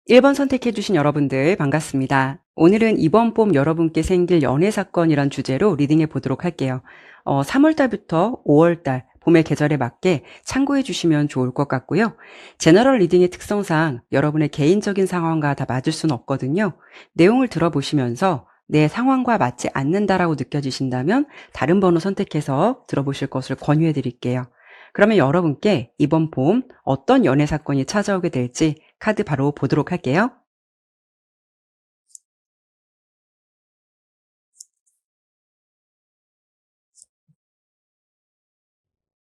1번 선택해 주신 여러분들 반갑습니다. 오늘은 이번 봄 여러분께 생길 연애 사건이란 주제로 리딩해 보도록 할게요. 3월 달부터 5월 달 봄의 계절에 맞게 참고해 주시면 좋을 것 같고요. 제너럴 리딩의 특성상 여러분의 개인적인 상황과 다 맞을 수는 없거든요. 내용을 들어보시면서 내 상황과 맞지 않는다라고 느껴지신다면 다른 번호 선택해서 들어보실 것을 권유해 드릴게요. 그러면 여러분께 이번 봄 어떤 연애 사건이 찾아오게 될지 카드 바로 보도록 할게요.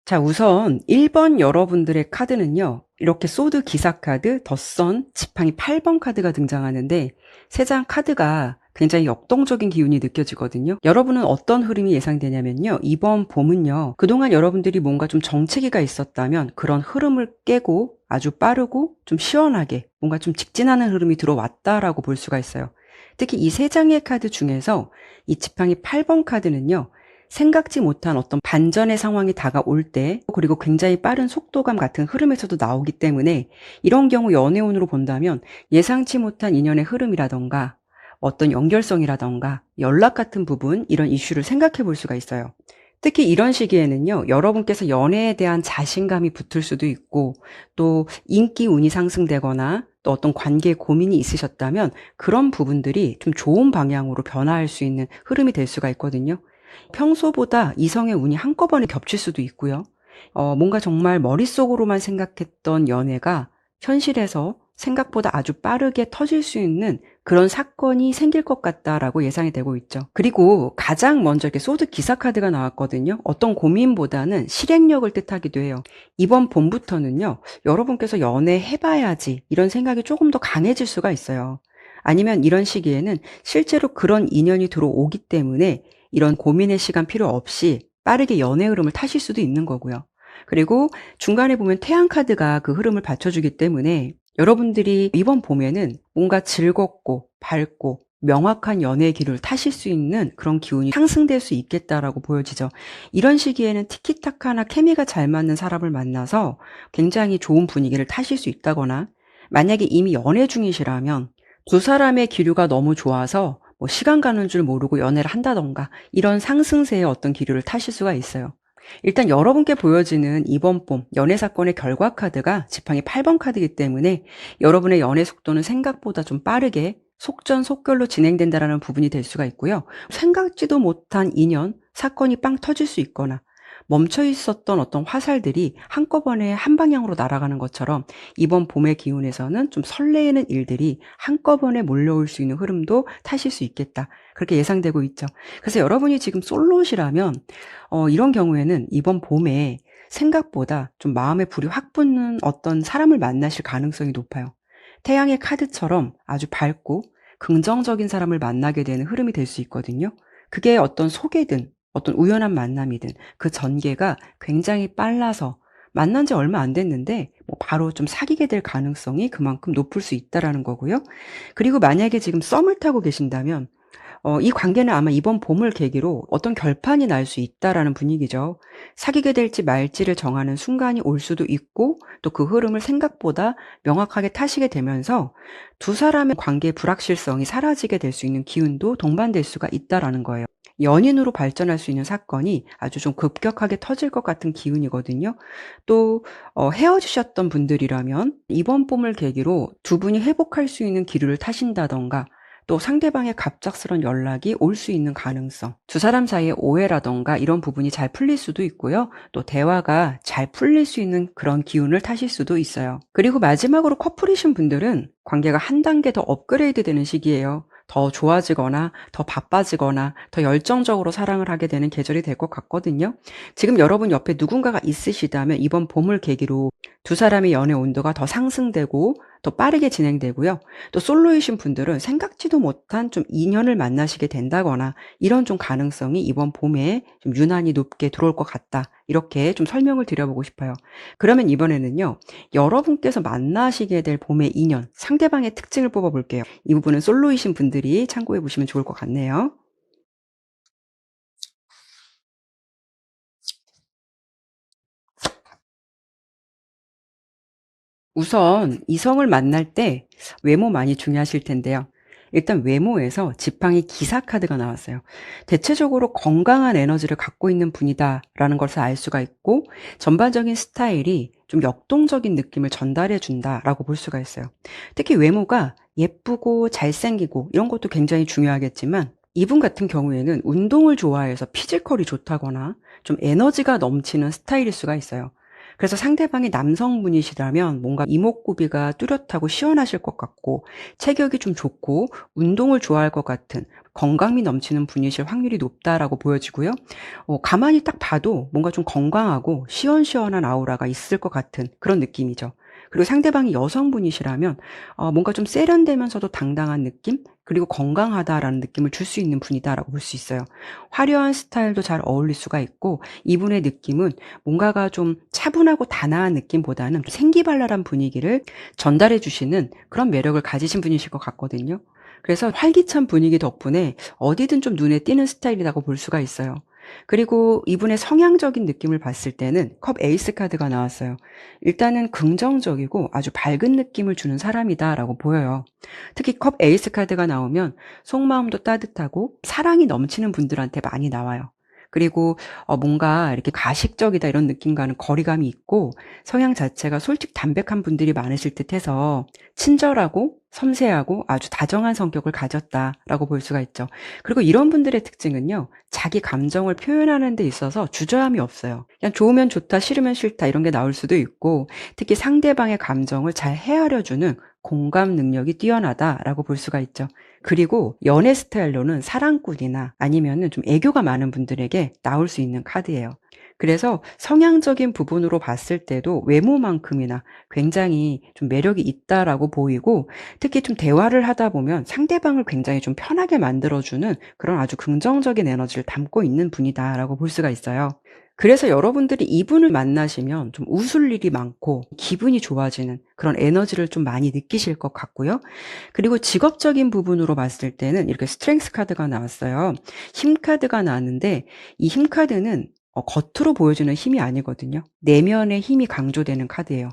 자, 우선 1번 여러분들의 카드는요. 이렇게 소드 기사 카드, 덧선, 지팡이 8번 카드가 등장하는데 세 장 카드가 굉장히 역동적인 기운이 느껴지거든요. 여러분은 어떤 흐름이 예상되냐면요. 이번 봄은요. 그동안 여러분들이 뭔가 좀 정체기가 있었다면 그런 흐름을 깨고 아주 빠르고 좀 시원하게 뭔가 좀 직진하는 흐름이 들어왔다라고 볼 수가 있어요. 특히 이 세 장의 카드 중에서 이 지팡이 8번 카드는요. 생각지 못한 어떤 반전의 상황이 다가올 때 그리고 굉장히 빠른 속도감 같은 흐름에서도 나오기 때문에 이런 경우 연애운으로 본다면 예상치 못한 인연의 흐름이라던가 어떤 연결성이라던가 연락 같은 부분 이런 이슈를 생각해 볼 수가 있어요. 특히 이런 시기에는요. 여러분께서 연애에 대한 자신감이 붙을 수도 있고 또 인기 운이 상승되거나 또 어떤 관계에 고민이 있으셨다면 그런 부분들이 좀 좋은 방향으로 변화할 수 있는 흐름이 될 수가 있거든요. 평소보다 이성의 운이 한꺼번에 겹칠 수도 있고요. 뭔가 정말 머릿속으로만 생각했던 연애가 현실에서 생각보다 아주 빠르게 터질 수 있는 그런 사건이 생길 것 같다라고 예상이 되고 있죠. 그리고 가장 먼저 이렇게 소드 기사 카드가 나왔거든요. 어떤 고민보다는 실행력을 뜻하기도 해요. 이번 봄부터는요, 여러분께서 연애해봐야지 이런 생각이 조금 더 강해질 수가 있어요. 아니면 이런 시기에는 실제로 그런 인연이 들어오기 때문에 이런 고민의 시간 필요 없이 빠르게 연애 흐름을 타실 수도 있는 거고요. 그리고 중간에 보면 태양 카드가 그 흐름을 받쳐주기 때문에 여러분들이 이번 봄에는 뭔가 즐겁고 밝고 명확한 연애의 길을 타실 수 있는 그런 기운이 상승될 수 있겠다라고 보여지죠. 이런 시기에는 티키타카나 케미가 잘 맞는 사람을 만나서 굉장히 좋은 분위기를 타실 수 있다거나 만약에 이미 연애 중이시라면 두 사람의 기류가 너무 좋아서 뭐 시간 가는 줄 모르고 연애를 한다던가 이런 상승세의 어떤 기류를 타실 수가 있어요. 일단 여러분께 보여지는 이번 봄 연애 사건의 결과 카드가 지팡이 8번 카드이기 때문에 여러분의 연애 속도는 생각보다 좀 빠르게 속전속결로 진행된다라는 부분이 될 수가 있고요. 생각지도 못한 인연, 사건이 빵 터질 수 있거나 멈춰 있었던 어떤 화살들이 한꺼번에 한 방향으로 날아가는 것처럼 이번 봄의 기운에서는 좀 설레이는 일들이 한꺼번에 몰려올 수 있는 흐름도 타실 수 있겠다. 그렇게 예상되고 있죠. 그래서 여러분이 지금 솔로시라면 이런 경우에는 이번 봄에 생각보다 좀 마음에 불이 확 붙는 어떤 사람을 만나실 가능성이 높아요. 태양의 카드처럼 아주 밝고 긍정적인 사람을 만나게 되는 흐름이 될 수 있거든요. 그게 어떤 소개든 어떤 우연한 만남이든 그 전개가 굉장히 빨라서 만난 지 얼마 안 됐는데 뭐 바로 좀 사귀게 될 가능성이 그만큼 높을 수 있다라는 거고요. 그리고 만약에 지금 썸을 타고 계신다면 이 관계는 아마 이번 봄을 계기로 어떤 결판이 날 수 있다라는 분위기죠. 사귀게 될지 말지를 정하는 순간이 올 수도 있고 또 그 흐름을 생각보다 명확하게 타시게 되면서 두 사람의 관계의 불확실성이 사라지게 될 수 있는 기운도 동반될 수가 있다라는 거예요. 연인으로 발전할 수 있는 사건이 아주 좀 급격하게 터질 것 같은 기운이거든요. 또 헤어지셨던 분들이라면 이번 봄을 계기로 두 분이 회복할 수 있는 기류를 타신다든가 또 상대방의 갑작스런 연락이 올 수 있는 가능성, 두 사람 사이의 오해라던가 이런 부분이 잘 풀릴 수도 있고요. 또 대화가 잘 풀릴 수 있는 그런 기운을 타실 수도 있어요. 그리고 마지막으로 커플이신 분들은 관계가 한 단계 더 업그레이드 되는 시기예요. 더 좋아지거나 더 바빠지거나 더 열정적으로 사랑을 하게 되는 계절이 될 것 같거든요. 지금 여러분 옆에 누군가가 있으시다면 이번 봄을 계기로 두 사람의 연애 온도가 더 상승되고 더 빠르게 진행되고요. 또 솔로이신 분들은 생각지도 못한 좀 인연을 만나시게 된다거나 이런 좀 가능성이 이번 봄에 좀 유난히 높게 들어올 것 같다. 이렇게 좀 설명을 드려보고 싶어요. 그러면 이번에는요. 여러분께서 만나시게 될 봄의 인연, 상대방의 특징을 뽑아볼게요. 이 부분은 솔로이신 분들이 참고해 보시면 좋을 것 같네요. 우선 이성을 만날 때 외모 많이 중요하실 텐데요. 일단 외모에서 지팡이 기사 카드가 나왔어요. 대체적으로 건강한 에너지를 갖고 있는 분이다라는 것을 알 수가 있고 전반적인 스타일이 좀 역동적인 느낌을 전달해 준다라고 볼 수가 있어요. 특히 외모가 예쁘고 잘생기고 이런 것도 굉장히 중요하겠지만 이분 같은 경우에는 운동을 좋아해서 피지컬이 좋다거나 좀 에너지가 넘치는 스타일일 수가 있어요. 그래서 상대방이 남성분이시라면 뭔가 이목구비가 뚜렷하고 시원하실 것 같고 체격이 좀 좋고 운동을 좋아할 것 같은 건강미 넘치는 분이실 확률이 높다라고 보여지고요. 가만히 딱 봐도 뭔가 좀 건강하고 시원시원한 아우라가 있을 것 같은 그런 느낌이죠. 그리고 상대방이 여성분이시라면 뭔가 좀 세련되면서도 당당한 느낌? 그리고 건강하다라는 느낌을 줄 수 있는 분이다라고 볼 수 있어요. 화려한 스타일도 잘 어울릴 수가 있고 이분의 느낌은 뭔가가 좀 차분하고 단아한 느낌보다는 생기발랄한 분위기를 전달해 주시는 그런 매력을 가지신 분이실 것 같거든요. 그래서 활기찬 분위기 덕분에 어디든 좀 눈에 띄는 스타일이라고 볼 수가 있어요. 그리고 이분의 성향적인 느낌을 봤을 때는 컵 에이스 카드가 나왔어요. 일단은 긍정적이고 아주 밝은 느낌을 주는 사람이다라고 보여요. 특히 컵 에이스 카드가 나오면 속마음도 따뜻하고 사랑이 넘치는 분들한테 많이 나와요. 그리고 뭔가 이렇게 가식적이다 이런 느낌과는 거리감이 있고 성향 자체가 솔직 담백한 분들이 많으실 듯해서 친절하고 섬세하고 아주 다정한 성격을 가졌다라고 볼 수가 있죠. 그리고 이런 분들의 특징은요. 자기 감정을 표현하는 데 있어서 주저함이 없어요. 그냥 좋으면 좋다, 싫으면 싫다 이런 게 나올 수도 있고 특히 상대방의 감정을 잘 헤아려 주는 공감 능력이 뛰어나다라고 볼 수가 있죠. 그리고 연애 스타일로는 사랑꾼이나 아니면은 좀 애교가 많은 분들에게 나올 수 있는 카드예요. 그래서 성향적인 부분으로 봤을 때도 외모만큼이나 굉장히 좀 매력이 있다라고 보이고 특히 좀 대화를 하다 보면 상대방을 굉장히 좀 편하게 만들어주는 그런 아주 긍정적인 에너지를 담고 있는 분이다라고 볼 수가 있어요. 그래서 여러분들이 이분을 만나시면 좀 웃을 일이 많고 기분이 좋아지는 그런 에너지를 좀 많이 느끼실 것 같고요. 그리고 직업적인 부분으로 봤을 때는 이렇게 스트렝스 카드가 나왔어요. 힘 카드가 나왔는데 이 힘 카드는 겉으로 보여주는 힘이 아니거든요. 내면의 힘이 강조되는 카드예요.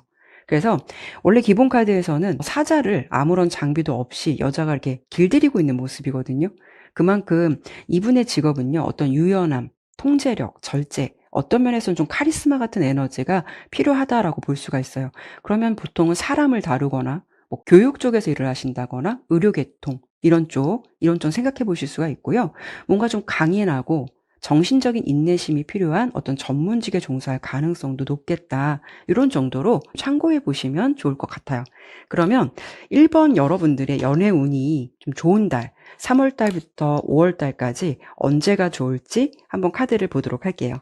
그래서 원래 기본 카드에서는 사자를 아무런 장비도 없이 여자가 이렇게 길들이고 있는 모습이거든요. 그만큼 이분의 직업은요. 어떤 유연함, 통제력, 절제 어떤 면에서는 좀 카리스마 같은 에너지가 필요하다라고 볼 수가 있어요. 그러면 보통은 사람을 다루거나 뭐 교육 쪽에서 일을 하신다거나 의료계통 이런 쪽 생각해 보실 수가 있고요. 뭔가 좀 강인하고 정신적인 인내심이 필요한 어떤 전문직에 종사할 가능성도 높겠다. 이런 정도로 참고해 보시면 좋을 것 같아요. 그러면 1번 여러분들의 연애 운이 좀 좋은 달, 3월 달부터 5월 달까지 언제가 좋을지 한번 카드를 보도록 할게요.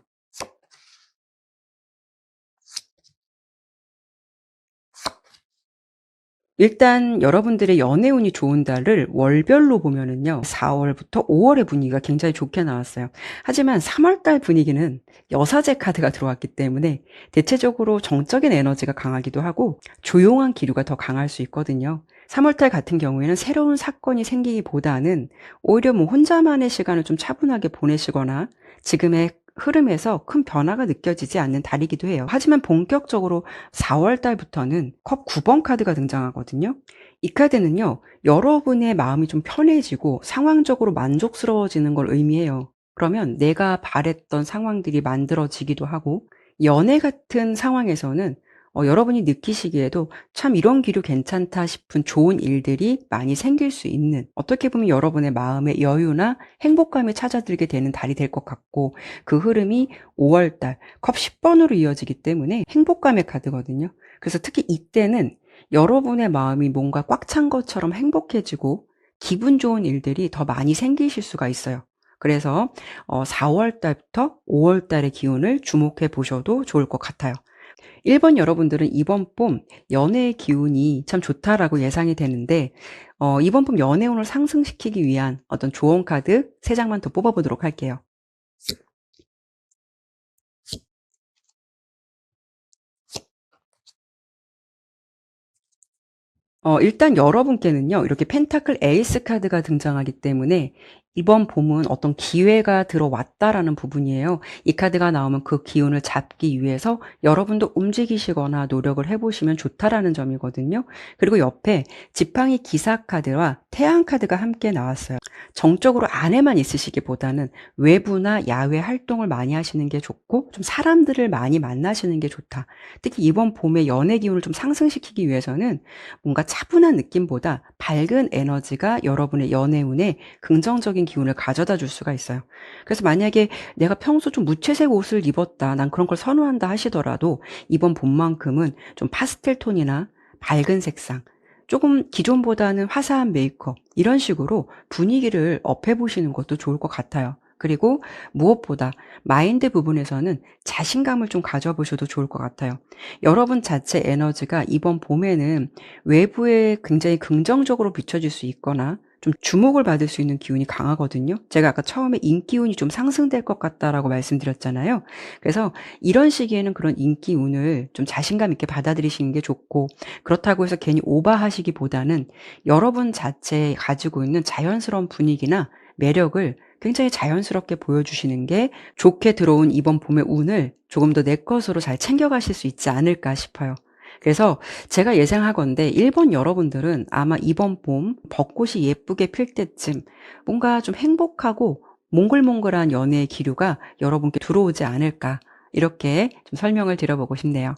일단 여러분들의 연애 운이 좋은 달을 월별로 보면은요. 4 월부터 5 월의 분위기가 굉장히 좋게 나왔어요. 하지만 3월 달 분위기는 여사제 카드가 들어왔기 때문에 대체적으로 정적인 에너지가 강하기도 하고 조용한 기류가 더 강할 수 있거든요. 3월 달 같은 경우에는 새로운 사건이 생기기보다는 오히려 뭐 혼자만의 시간을 좀 차분하게 보내시거나 지금의 흐름에서 큰 변화가 느껴지지 않는 달이기도 해요. 하지만 본격적으로 4월 달부터는 컵 9번 카드가 등장하거든요. 이 카드는요. 여러분의 마음이 좀 편해지고 상황적으로 만족스러워지는 걸 의미해요. 그러면 내가 바랬던 상황들이 만들어지기도 하고 연애 같은 상황에서는 여러분이 느끼시기에도 '참 이런 기류 괜찮다.' 싶은 좋은 일들이 많이 생길 수 있는 어떻게 보면 여러분의 마음의 여유나 행복감이 찾아들게 되는 달이 될 것 같고 그 흐름이 5월 달 컵 10 번으로 이어지기 때문에 행복감의 카드거든요. 그래서 특히 이때는 여러분의 마음이 뭔가 꽉 찬 것처럼 행복해지고 기분 좋은 일들이 더 많이 생기실 수가 있어요. 그래서 4월 달부터 5월 달의 기운을 주목해 보셔도 좋을 것 같아요. 1번 여러분들은 이번 봄 연애의 기운이 참 좋다라고 예상이 되는데 이번 봄 연애운을 상승시키기 위한 어떤 조언 카드 3 장만 더 뽑아 보도록 할게요. 일단 여러분께는요. 이렇게 펜타클 에이스 카드가 등장하기 때문에 이번 봄은 어떤 기회가 들어왔다라는 부분이에요. 이 카드가 나오면 그 기운을 잡기 위해서 여러분도 움직이시거나 노력을 해보시면 좋다라는 점이거든요. 그리고 옆에 지팡이 기사 카드와 태양 카드가 함께 나왔어요. 정적으로 안에만 있으시기보다는 외부나 야외 활동을 많이 하시는 게 좋고 좀 사람들을 많이 만나시는 게 좋다. 특히 이번 봄에 연애 기운을 좀 상승시키기 위해서는 뭔가 차분한 느낌보다 밝은 에너지가 여러분의 연애운에 긍정적인 기운을 가져다 줄 수가 있어요. 그래서 만약에 내가 평소 좀 무채색 옷을 입었다, 난 그런 걸 선호한다 하시더라도 이번 봄만큼은 좀 파스텔 톤이나 밝은 색상, 조금 기존보다는 화사한 메이크업, 이런 식으로 분위기를 업해 보시는 것도 좋을 것 같아요. 그리고 무엇보다 마인드 부분에서는 자신감을 좀 가져보셔도 좋을 것 같아요. 여러분 자체 에너지가 이번 봄에는 외부에 굉장히 긍정적으로 비춰질 수 있거나 좀 주목을 받을 수 있는 기운이 강하거든요. 제가 아까 처음에 인기운이 좀 상승될 것 같다라고 말씀드렸잖아요. 그래서 이런 시기에는 그런 인기운을 좀 자신감 있게 받아들이시는 게 좋고, 그렇다고 해서 괜히 오버하시기보다는 여러분 자체에 가지고 있는 자연스러운 분위기나 매력을 굉장히 자연스럽게 보여주시는 게 좋게 들어온 이번 봄의 운을 조금 더 내 것으로 잘 챙겨가실 수 있지 않을까 싶어요. 그래서 제가 예상하건대 일본 여러분들은 아마 이번 봄 벚꽃이 예쁘게 필 때쯤 뭔가 좀 행복하고 몽글몽글한 연애의 기류가 여러분께 들어오지 않을까, 이렇게 좀 설명을 드려보고 싶네요.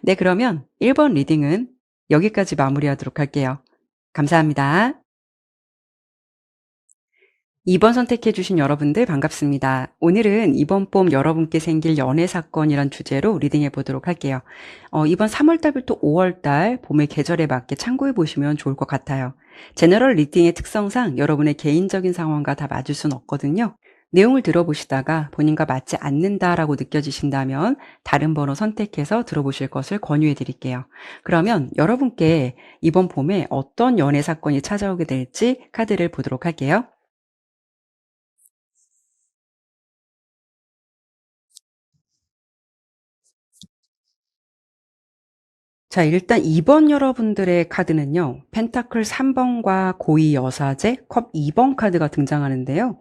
네, 그러면 1번 리딩은 여기까지 마무리하도록 할게요. 감사합니다. 2번 선택해주신 여러분들 반갑습니다. 오늘은 이번 봄 여러분께 생길 연애 사건이란 주제로 리딩해 보도록 할게요. 이번 3월달부터 5월달 봄의 계절에 맞게 참고해 보시면 좋을 것 같아요. 제너럴 리딩의 특성상 여러분의 개인적인 상황과 다 맞을 순 없거든요. 내용을 들어보시다가 본인과 맞지 않는다라고 느껴지신다면 다른 번호 선택해서 들어보실 것을 권유해 드릴게요. 그러면 여러분께 이번 봄에 어떤 연애 사건이 찾아오게 될지 카드를 보도록 할게요. 자, 일단 2번 여러분들의 카드는요, 펜타클 3번과 고의 여사제, 컵 2번 카드가 등장하는데요.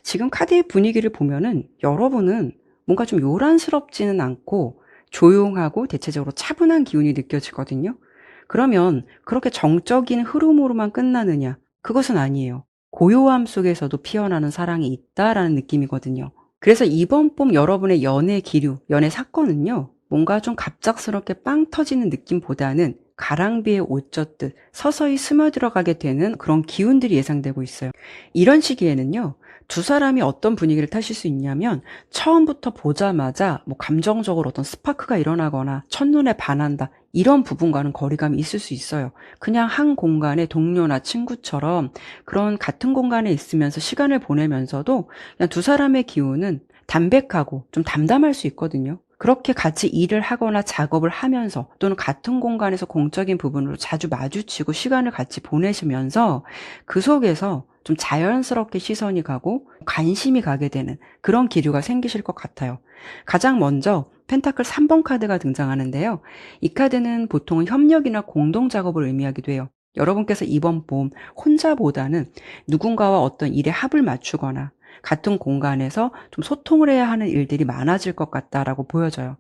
지금 카드의 분위기를 보면은 여러분은 뭔가 좀 요란스럽지는 않고 조용하고 대체적으로 차분한 기운이 느껴지거든요. 그러면 그렇게 정적인 흐름으로만 끝나느냐? 그것은 아니에요. 고요함 속에서도 피어나는 사랑이 있다라는 느낌이거든요. 그래서 이번 봄 여러분의 연애 기류, 연애 사건은요, 뭔가 좀 갑작스럽게 빵 터지는 느낌보다는 가랑비에 옷 젖듯 서서히 스며들어가게 되는 그런 기운들이 예상되고 있어요. 이런 시기에는요, 두 사람이 어떤 분위기를 타실 수 있냐면, 처음부터 보자마자 뭐 감정적으로 어떤 스파크가 일어나거나 첫눈에 반한다, 이런 부분과는 거리감이 있을 수 있어요. 그냥 한 공간에 동료나 친구처럼 그런 같은 공간에 있으면서 시간을 보내면서도 그냥 두 사람의 기운은 담백하고 좀 담담할 수 있거든요. 그렇게 같이 일을 하거나 작업을 하면서 또는 같은 공간에서 공적인 부분으로 자주 마주치고 시간을 같이 보내시면서 그 속에서 좀 자연스럽게 시선이 가고 관심이 가게 되는 그런 기류가 생기실 것 같아요. 가장 먼저 펜타클 3번 카드가 등장하는데요. 이 카드는 보통은 협력이나 공동 작업을 의미하기도 해요. 여러분께서 이번 봄 혼자보다는 누군가와 어떤 일에 합을 맞추거나 같은 공간에서 좀 소통을 해야 하는 일들이 많아질 것 같다라고 보여져요.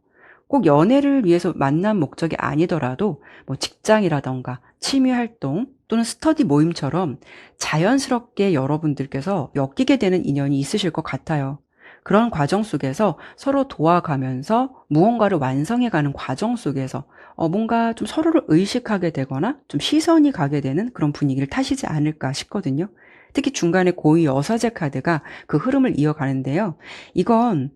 꼭 연애를 위해서 만난 목적이 아니더라도 뭐 직장이라던가 취미 활동 또는 스터디 모임처럼 자연스럽게 여러분들께서 엮이게 되는 인연이 있으실 것 같아요. 그런 과정 속에서 서로 도와가면서 무언가를 완성해가는 과정 속에서 뭔가 좀 서로를 의식하게 되거나 좀 시선이 가게 되는 그런 분위기를 타시지 않을까 싶거든요. 특히 중간에 고의 여사제 카드가 그 흐름을 이어가는데요. 이건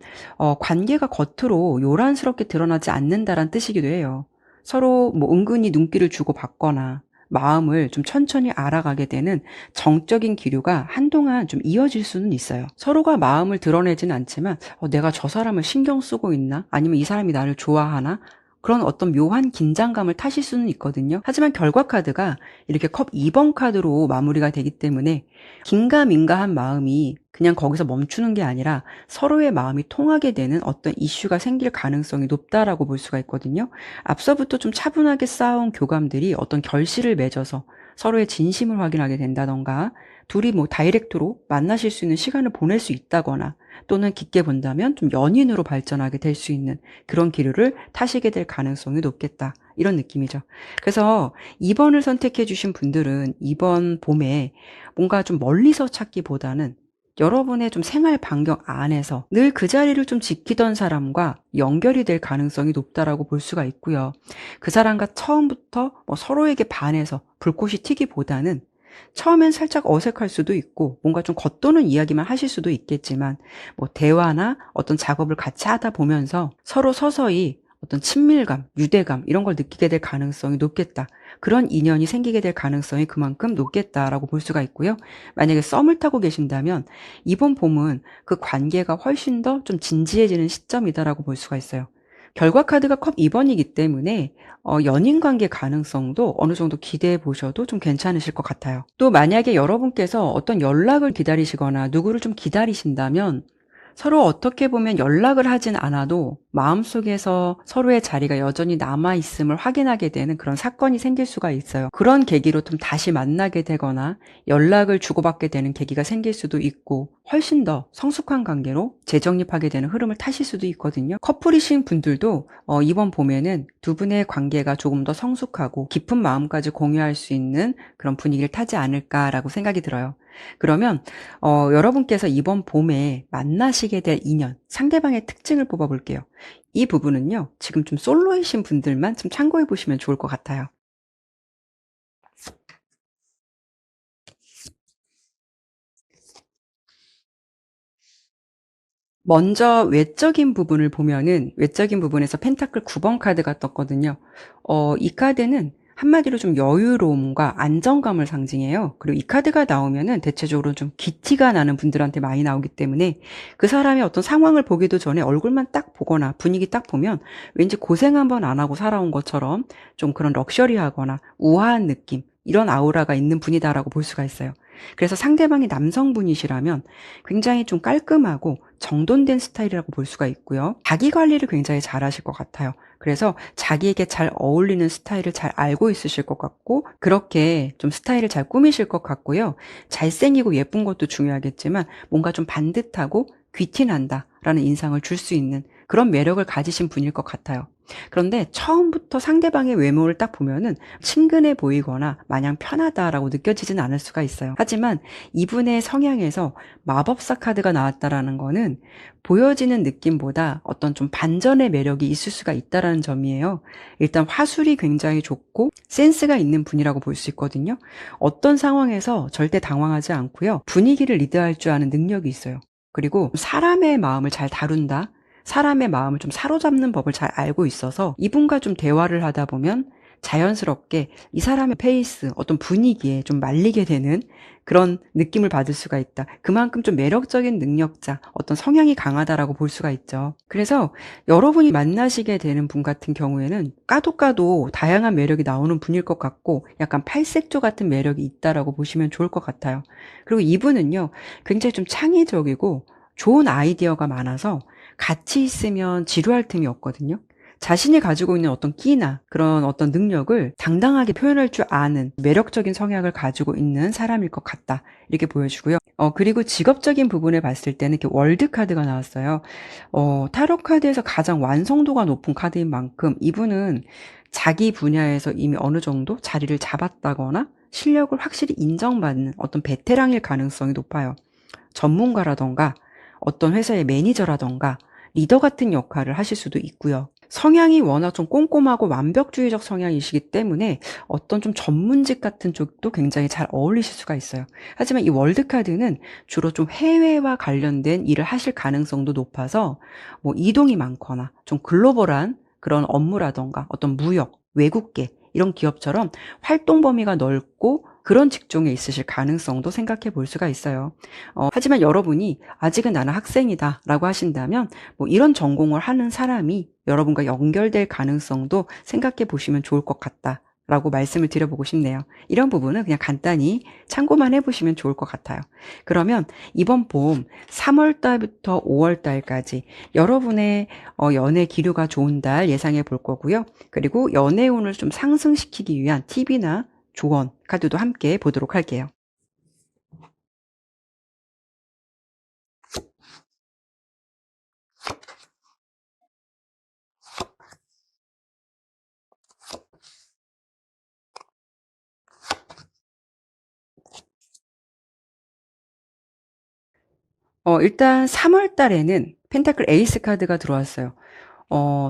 관계가 겉으로 요란스럽게 드러나지 않는다란 뜻이기도 해요. 서로 뭐 은근히 눈길을 주고 받거나 마음을 좀 천천히 알아가게 되는 정적인 기류가 한동안 좀 이어질 수는 있어요. 서로가 마음을 드러내지는 않지만 내가 저 사람을 신경 쓰고 있나? 아니면 이 사람이 나를 좋아하나? 그런 어떤 묘한 긴장감을 타실 수는 있거든요. 하지만 결과 카드가 이렇게 컵 2번 카드로 마무리가 되기 때문에 긴가민가한 마음이 그냥 거기서 멈추는 게 아니라 서로의 마음이 통하게 되는 어떤 이슈가 생길 가능성이 높다라고 볼 수가 있거든요. 앞서부터 좀 차분하게 쌓아온 교감들이 어떤 결실을 맺어서 서로의 진심을 확인하게 된다던가 둘이 뭐 다이렉트로 만나실 수 있는 시간을 보낼 수 있다거나 또는 깊게 본다면 좀 연인으로 발전하게 될 수 있는 그런 기류를 타시게 될 가능성이 높겠다. 이런 느낌이죠. 그래서 2번을 선택해 주신 분들은 이번 봄에 뭔가 좀 멀리서 찾기보다는 여러분의 좀 생활 반경 안에서 늘 그 자리를 좀 지키던 사람과 연결이 될 가능성이 높다라고 볼 수가 있고요. 그 사람과 처음부터 뭐 서로에게 반해서 불꽃이 튀기보다는 처음엔 살짝 어색할 수도 있고 뭔가 좀 겉도는 이야기만 하실 수도 있겠지만 뭐 대화나 어떤 작업을 같이 하다 보면서 서로 서서히 어떤 친밀감, 유대감 이런 걸 느끼게 될 가능성이 높겠다. 그런 인연이 생기게 될 가능성이 그만큼 높겠다라고 볼 수가 있고요. 만약에 썸을 타고 계신다면 이번 봄은 그 관계가 훨씬 더 좀 진지해지는 시점이다라고 볼 수가 있어요. 결과 카드가 컵 2번이기 때문에 연인 관계 가능성도 어느 정도 기대해 보셔도 좀 괜찮으실 것 같아요. 또 만약에 여러분께서 어떤 연락을 기다리시거나 누구를 좀 기다리신다면 서로 어떻게 보면 연락을 하진 않아도 마음속에서 서로의 자리가 여전히 남아있음을 확인하게 되는 그런 사건이 생길 수가 있어요. 그런 계기로 좀 다시 만나게 되거나 연락을 주고받게 되는 계기가 생길 수도 있고 훨씬 더 성숙한 관계로 재정립하게 되는 흐름을 타실 수도 있거든요. 커플이신 분들도 이번 봄에는 두 분의 관계가 조금 더 성숙하고 깊은 마음까지 공유할 수 있는 그런 분위기를 타지 않을까라고 생각이 들어요. 그러면 여러분께서 이번 봄에 만나시게 될 인연, 상대방의 특징을 뽑아볼게요. 이 부분은요, 지금 좀 솔로이신 분들만 좀 참고해 보시면 좋을 것 같아요. 먼저 외적인 부분을 보면은 외적인 부분에서 펜타클 9번 카드가 떴거든요. 이 카드는 한마디로 좀 여유로움과 안정감을 상징해요. 그리고 이 카드가 나오면은 대체적으로 좀 기티가 나는 분들한테 많이 나오기 때문에 그 사람의 어떤 상황을 보기도 전에 얼굴만 딱 보거나 분위기 딱 보면 왠지 고생 한번 안 하고 살아온 것처럼 좀 그런 럭셔리하거나 우아한 느낌, 이런 아우라가 있는 분이다라고 볼 수가 있어요. 그래서 상대방이 남성분이시라면 굉장히 좀 깔끔하고 정돈된 스타일이라고 볼 수가 있고요. 자기 관리를 굉장히 잘 하실 것 같아요. 그래서 자기에게 잘 어울리는 스타일을 잘 알고 있으실 것 같고 그렇게 좀 스타일을 잘 꾸미실 것 같고요. 잘생기고 예쁜 것도 중요하겠지만 뭔가 좀 반듯하고 귀티난다 라는 인상을 줄 수 있는 그런 매력을 가지신 분일 것 같아요. 그런데 처음부터 상대방의 외모를 딱 보면은 친근해 보이거나 마냥 편하다라고 느껴지진 않을 수가 있어요. 하지만 이분의 성향에서 마법사 카드가 나왔다라는 거는 보여지는 느낌보다 어떤 좀 반전의 매력이 있을 수가 있다라는 점이에요. 일단 화술이 굉장히 좋고 센스가 있는 분이라고 볼 수 있거든요. 어떤 상황에서 절대 당황하지 않고요. 분위기를 리드할 줄 아는 능력이 있어요. 그리고 사람의 마음을 잘 다룬다. 사람의 마음을 좀 사로잡는 법을 잘 알고 있어서 이분과 좀 대화를 하다 보면 자연스럽게 이 사람의 페이스, 어떤 분위기에 좀 말리게 되는 그런 느낌을 받을 수가 있다. 그만큼 좀 매력적인 능력자, 어떤 성향이 강하다라고 볼 수가 있죠. 그래서 여러분이 만나시게 되는 분 같은 경우에는 까도 다양한 매력이 나오는 분일 것 같고 약간 팔색조 같은 매력이 있다라고 보시면 좋을 것 같아요. 그리고 이분은요, 굉장히 좀 창의적이고 좋은 아이디어가 많아서 같이 있으면 지루할 틈이 없거든요. 자신이 가지고 있는 어떤 끼나 그런 어떤 능력을 당당하게 표현할 줄 아는 매력적인 성향을 가지고 있는 사람일 것 같다. 이렇게 보여주고요. 그리고 직업적인 부분을 봤을 때는 이렇게 월드 카드가 나왔어요. 타로 카드에서 가장 완성도가 높은 카드인 만큼 이분은 자기 분야에서 이미 어느 정도 자리를 잡았다거나 실력을 확실히 인정받는 어떤 베테랑일 가능성이 높아요. 전문가라던가 어떤 회사의 매니저라던가 리더 같은 역할을 하실 수도 있고요. 성향이 워낙 좀 꼼꼼하고 완벽주의적 성향이시기 때문에 어떤 좀 전문직 같은 쪽도 굉장히 잘 어울리실 수가 있어요. 하지만 이 월드카드는 주로 좀 해외와 관련된 일을 하실 가능성도 높아서 뭐 이동이 많거나 좀 글로벌한 그런 업무라던가 어떤 무역, 외국계 이런 기업처럼 활동 범위가 넓고 그런 직종에 있으실 가능성도 생각해 볼 수가 있어요. 하지만 여러분이 아직은 나는 학생이다 라고 하신다면 뭐 이런 전공을 하는 사람이 여러분과 연결될 가능성도 생각해 보시면 좋을 것 같다 라고 말씀을 드려보고 싶네요. 이런 부분은 그냥 간단히 참고만 해보시면 좋을 것 같아요. 그러면 이번 봄 3월 달부터 5월 달까지 여러분의 연애 기류가 좋은 달 예상해 볼 거고요. 그리고 연애운을 좀 상승시키기 위한 팁이나 조언 카드도 함께 보도록 할게요. 일단 3월 달에는 펜타클 에이스 카드가 들어왔어요.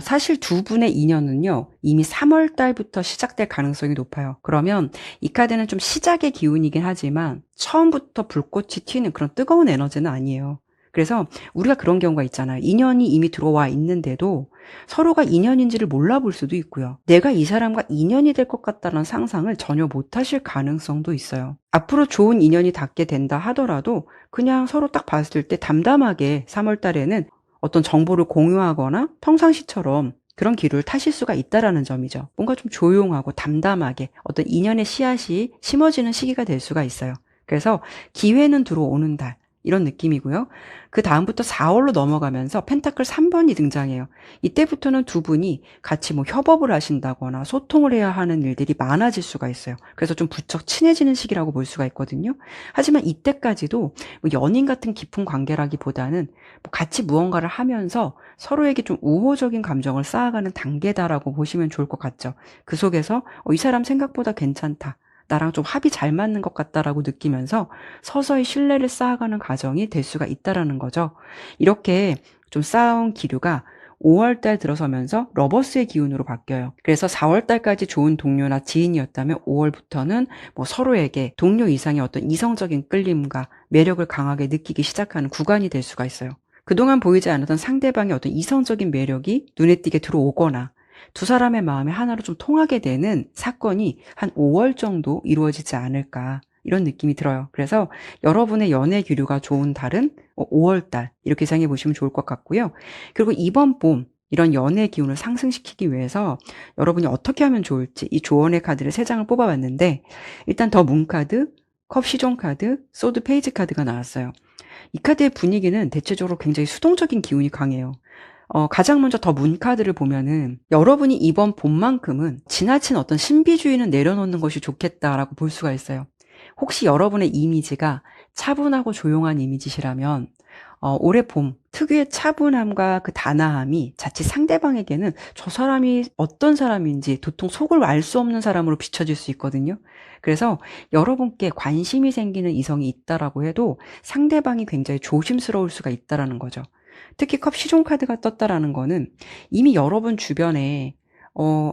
사실 두 분의 인연은요, 이미 3월 달부터 시작될 가능성이 높아요. 그러면 이 카드는 좀 시작의 기운이긴 하지만 처음부터 불꽃이 튀는 그런 뜨거운 에너지는 아니에요. 그래서 우리가 그런 경우가 있잖아요. 인연이 이미 들어와 있는데도 서로가 인연인지를 몰라볼 수도 있고요. 내가 이 사람과 인연이 될 것 같다는 상상을 전혀 못 하실 가능성도 있어요. 앞으로 좋은 인연이 닿게 된다 하더라도 그냥 서로 딱 봤을 때 담담하게 3월 달에는 어떤 정보를 공유하거나 평상시처럼 그런 기류를 타실 수가 있다라는 점이죠. 뭔가 좀 조용하고 담담하게 어떤 인연의 씨앗이 심어지는 시기가 될 수가 있어요. 그래서 기회는 들어오는 달 이런 느낌이고요. 그 다음부터 4월로 넘어가면서 펜타클 3번이 등장해요. 이때부터는 두 분이 같이 뭐 협업을 하신다거나 소통을 해야 하는 일들이 많아질 수가 있어요. 그래서 좀 부쩍 친해지는 시기라고 볼 수가 있거든요. 하지만 이때까지도 뭐 연인 같은 깊은 관계라기보다는 뭐 같이 무언가를 하면서 서로에게 좀 우호적인 감정을 쌓아가는 단계다라고 보시면 좋을 것 같죠. 그 속에서 이 사람 생각보다 괜찮다. 나랑 좀 합이 잘 맞는 것 같다라고 느끼면서 서서히 신뢰를 쌓아가는 과정이 될 수가 있다라는 거죠. 이렇게 좀 쌓아온 기류가 5월달 들어서면서 러버스의 기운으로 바뀌어요. 그래서 4월달까지 좋은 동료나 지인이었다면 5월부터는 뭐 서로에게 동료 이상의 어떤 이성적인 끌림과 매력을 강하게 느끼기 시작하는 구간이 될 수가 있어요. 그동안 보이지 않았던 상대방의 어떤 이성적인 매력이 눈에 띄게 들어오거나 두 사람의 마음이 하나로 좀 통하게 되는 사건이 한 5월 정도 이루어지지 않을까 이런 느낌이 들어요. 그래서 여러분의 연애 기류가 좋은 달은 5월달 이렇게 생각해 보시면 좋을 것 같고요. 그리고 이번 봄 이런 연애 기운을 상승시키기 위해서 여러분이 어떻게 하면 좋을지 이 조언의 카드를 3장을 뽑아봤는데 일단 더 문 카드, 컵 시종 카드, 소드 페이지 카드가 나왔어요. 이 카드의 분위기는 대체적으로 굉장히 수동적인 기운이 강해요. 가장 먼저 더 문 카드를 보면은 여러분이 이번 봄만큼은 지나친 어떤 신비주의는 내려놓는 것이 좋겠다라고 볼 수가 있어요. 혹시 여러분의 이미지가 차분하고 조용한 이미지시라면 올해 봄 특유의 차분함과 그 단아함이 자칫 상대방에게는 저 사람이 어떤 사람인지 도통 속을 알 수 없는 사람으로 비춰질 수 있거든요. 그래서 여러분께 관심이 생기는 이성이 있다라고 해도 상대방이 굉장히 조심스러울 수가 있다라는 거죠. 특히 컵 시종 카드가 떴다라는 거는 이미 여러분 주변에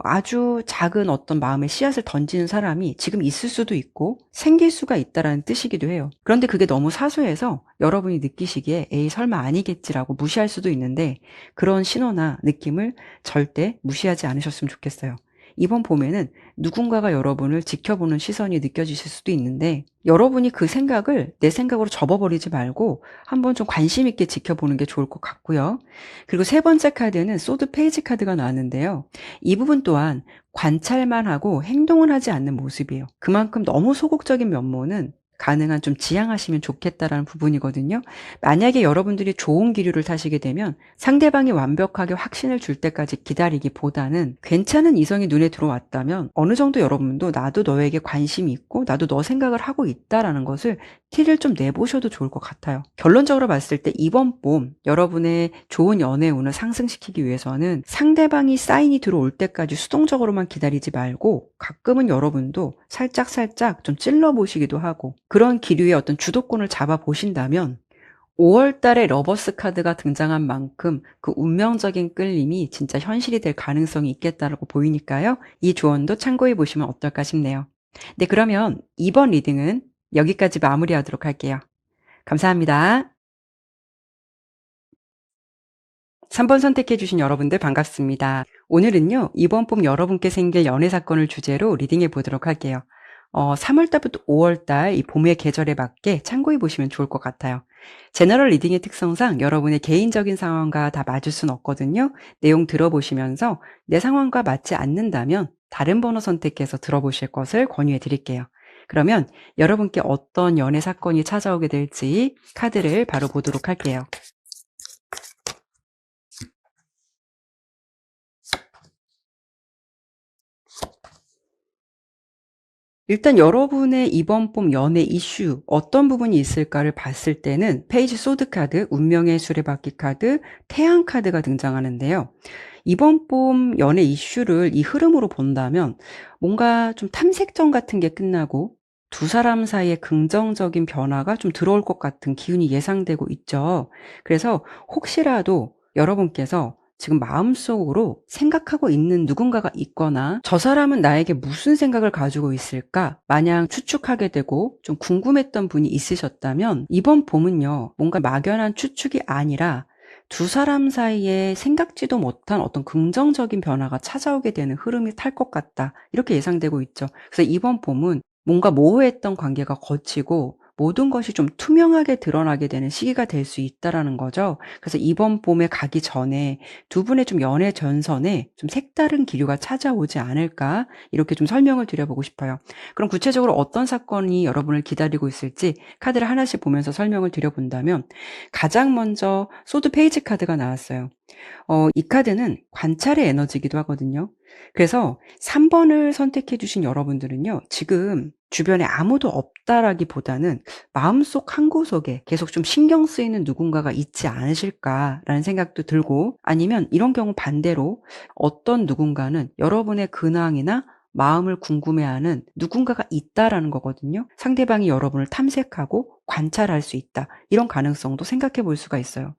아주 작은 어떤 마음의 씨앗을 던지는 사람이 지금 있을 수도 있고 생길 수가 있다라는 뜻이기도 해요. 그런데 그게 너무 사소해서 여러분이 느끼시기에 에이 설마 아니겠지라고 무시할 수도 있는데 그런 신호나 느낌을 절대 무시하지 않으셨으면 좋겠어요. 이번 봄에는 누군가가 여러분을 지켜보는 시선이 느껴지실 수도 있는데 여러분이 그 생각을 내 생각으로 접어버리지 말고 한번 좀 관심 있게 지켜보는 게 좋을 것 같고요. 그리고 3번째 카드는 소드 페이지 카드가 나왔는데요. 이 부분 또한 관찰만 하고 행동을 하지 않는 모습이에요. 그만큼 너무 소극적인 면모는 가능한 좀 지양하시면 좋겠다라는 부분이거든요. 만약에 여러분들이 좋은 기류를 타시게 되면 상대방이 완벽하게 확신을 줄 때까지 기다리기보다는 괜찮은 이성이 눈에 들어왔다면 어느 정도 여러분도 나도 너에게 관심이 있고 나도 너 생각을 하고 있다라는 것을 티를 좀 내보셔도 좋을 것 같아요. 결론적으로 봤을 때 이번 봄 여러분의 좋은 연애 운을 상승시키기 위해서는 상대방이 사인이 들어올 때까지 수동적으로만 기다리지 말고 가끔은 여러분도 살짝 좀 찔러보시기도 하고 그런 기류의 어떤 주도권을 잡아보신다면 5월 달에 러버스 카드가 등장한 만큼 그 운명적인 끌림이 진짜 현실이 될 가능성이 있겠다라고 보이니까요. 이 조언도 참고해 보시면 어떨까 싶네요. 네, 그러면 이번 리딩은 여기까지 마무리하도록 할게요. 감사합니다. 3번 선택해 주신 여러분들 반갑습니다. 오늘은요. 이번 봄 여러분께 생길 연애 사건을 주제로 리딩해 보도록 할게요. 3월 달부터 5월 달 이 봄의 계절에 맞게 참고해 보시면 좋을 것 같아요. 제너럴 리딩의 특성상 여러분의 개인적인 상황과 다 맞을 순 없거든요. 내용 들어보시면서 내 상황과 맞지 않는다면 다른 번호 선택해서 들어보실 것을 권유해 드릴게요. 그러면 여러분께 어떤 연애 사건이 찾아오게 될지 카드를 바로 보도록 할게요. 일단 여러분의 이번 봄 연애 이슈 어떤 부분이 있을까를 봤을 때는 페이지 소드 카드, 운명의 수레바퀴 카드, 태양 카드가 등장하는데요. 이번 봄 연애 이슈를 이 흐름으로 본다면 뭔가 좀 탐색전 같은 게 끝나고 두 사람 사이에 긍정적인 변화가 좀 들어올 것 같은 기운이 예상되고 있죠. 그래서 혹시라도 여러분께서 지금 마음속으로 생각하고 있는 누군가가 있거나 저 사람은 나에게 무슨 생각을 가지고 있을까 마냥 추측하게 되고 좀 궁금했던 분이 있으셨다면 이번 봄은요, 뭔가 막연한 추측이 아니라 두 사람 사이에 생각지도 못한 어떤 긍정적인 변화가 찾아오게 되는 흐름이 탈 것 같다. 이렇게 예상되고 있죠. 그래서 이번 봄은 뭔가 모호했던 관계가 걷히고 모든 것이 좀 투명하게 드러나게 되는 시기가 될 수 있다라는 거죠. 그래서 이번 봄에 가기 전에 두 분의 좀 연애 전선에 좀 색다른 기류가 찾아오지 않을까 이렇게 좀 설명을 드려보고 싶어요. 그럼 구체적으로 어떤 사건이 여러분을 기다리고 있을지 카드를 하나씩 보면서 설명을 드려본다면 가장 먼저 소드 페이지 카드가 나왔어요. 이 카드는 관찰의 에너지이기도 하거든요. 그래서 3번을 선택해 주신 여러분들은요, 지금 주변에 아무도 없다라기보다는 마음속 한구석에 계속 좀 신경 쓰이는 누군가가 있지 않으실까라는 생각도 들고, 아니면 이런 경우 반대로 어떤 누군가는 여러분의 근황이나 마음을 궁금해하는 누군가가 있다라는 거거든요. 상대방이 여러분을 탐색하고 관찰할 수 있다. 이런 가능성도 생각해 볼 수가 있어요.